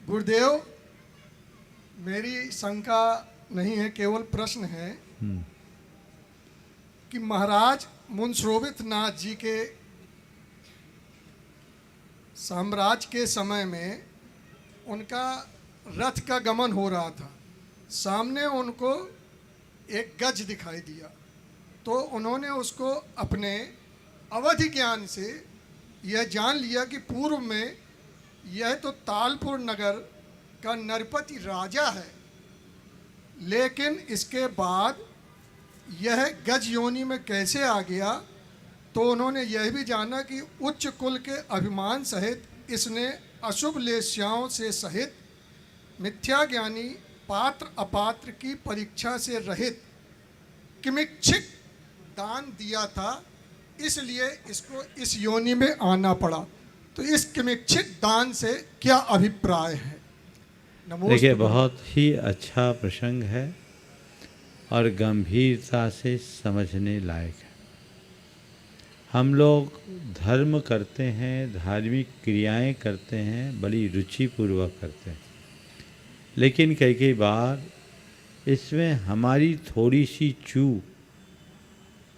गुरुदेव, मेरी शंका नहीं है, केवल प्रश्न है कि महाराज मुनस्रोवित नाथ जी के साम्राज्य के समय में उनका रथ का गमन हो रहा था। सामने उनको एक गज दिखाई दिया, तो उन्होंने उसको अपने अवधि ज्ञान से यह जान लिया कि पूर्व में यह तो तालपुर नगर का नरपति राजा है, लेकिन इसके बाद यह गज योनि में कैसे आ गया। तो उन्होंने यह भी जाना कि उच्च कुल के अभिमान सहित इसने अशुभ लेस्याओं से सहित मिथ्या ज्ञानी पात्र अपात्र की परीक्षा से रहित किमिच्छिक दान दिया था, इसलिए इसको इस योनि में आना पड़ा। तो इस किमिच्छिक दान से क्या अभिप्राय है? देखिए, बहुत ही अच्छा प्रसंग है और गंभीरता से समझने लायक है। हम लोग धर्म करते हैं, धार्मिक क्रियाएं करते हैं, बड़ी रुचिपूर्वक करते हैं, लेकिन कई बार इसमें हमारी थोड़ी सी चूक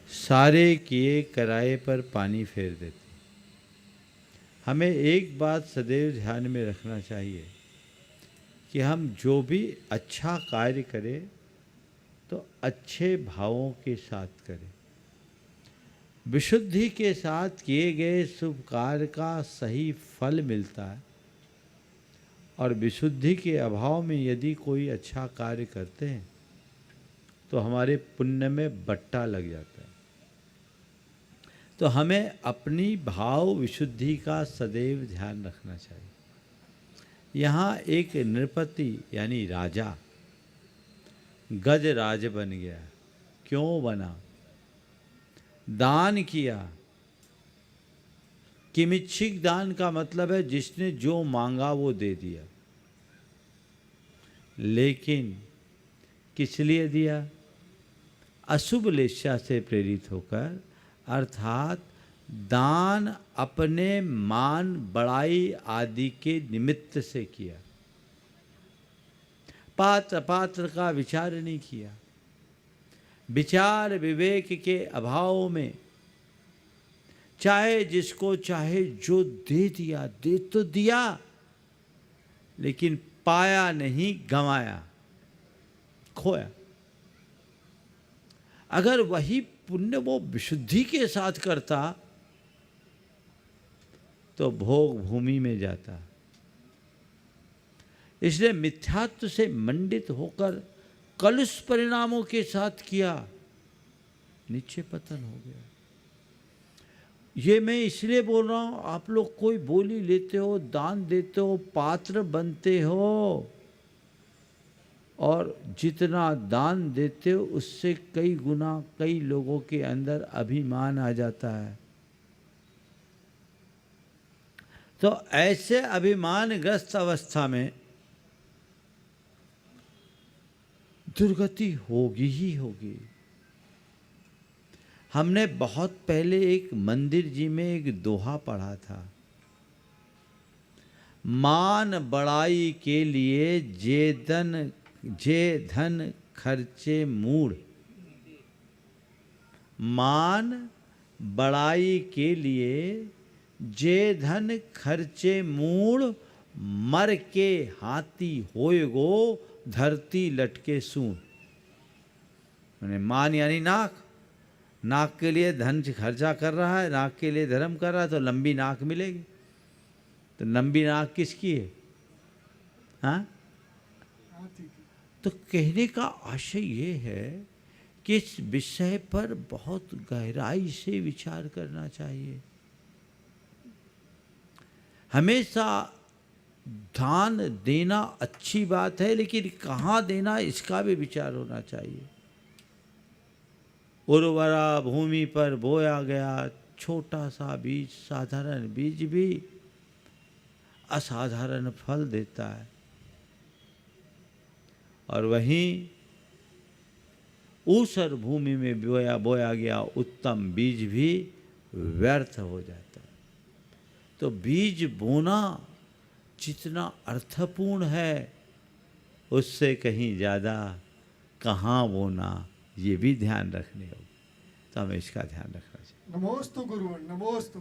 सारे किए कराए पर पानी फेर देती। हमें एक बात सदैव ध्यान में रखना चाहिए कि हम जो भी अच्छा कार्य करें तो अच्छे भावों के साथ करें। विशुद्धि के साथ किए गए शुभ कार्य का सही फल मिलता है, और विशुद्धि के अभाव में यदि कोई अच्छा कार्य करते हैं तो हमारे पुण्य में बट्टा लग जाता है। तो हमें अपनी भाव विशुद्धि का सदैव ध्यान रखना चाहिए। यहाँ एक नृपति यानी राजा गजराज बन गया। क्यों बना? दान किया। किमिच्छिक दान का मतलब है जिसने जो मांगा वो दे दिया। लेकिन किस लिए दिया? अशुभ लेशा से प्रेरित होकर, अर्थात दान अपने मान बड़ाई आदि के निमित्त से किया। पात्र पात्र का विचार नहीं किया। विचार विवेक के अभाव में चाहे जिसको चाहे जो दे दिया। दे तो दिया, लेकिन पाया नहीं, गंवाया, खोया। अगर वही पुण्य वो विशुद्धि के साथ करता तो भोग भूमि में जाता। इसलिए मिथ्यात्व से मंडित होकर कलुष परिणामों के साथ किया, नीचे पतन हो गया। ये मैं इसलिए बोल रहा हूं, आप लोग कोई बोली लेते हो, दान देते हो, पात्र बनते हो, और जितना दान देते हो उससे कई गुना कई लोगों के अंदर अभिमान आ जाता है। तो ऐसे अभिमानग्रस्त अवस्था में दुर्गति होगी ही होगी। हमने बहुत पहले एक मंदिर जी में एक दोहा पढ़ा था, मान बड़ाई के लिए जे धन खर्चे मूढ़। मान बड़ाई के लिए जे धन खर्चे मूढ़, मर के हाथी होए गो धरती लटके सूंड। मैंने मान यानी नाक। नाक के लिए धन खर्चा कर रहा है, नाक के लिए धर्म कर रहा है, तो लंबी नाक मिलेगी। तो लंबी नाक किसकी है? हाँ? तो कहने का आशय ये है कि इस विषय पर बहुत गहराई से विचार करना चाहिए। हमेशा दान देना अच्छी बात है, लेकिन कहाँ देना इसका भी विचार होना चाहिए। उर्वरा भूमि पर बोया गया छोटा सा बीज, साधारण बीज भी असाधारण फल देता है, और वहीं ऊसर भूमि में बोया गया उत्तम बीज भी व्यर्थ हो जाता है। तो बीज बोना जितना अर्थपूर्ण है उससे कहीं ज़्यादा कहाँ बोना, ये भी ध्यान रखने होगा। तो हमें इसका ध्यान रखना चाहिए। नमोस्तु गुरुवन, नमोस्तु।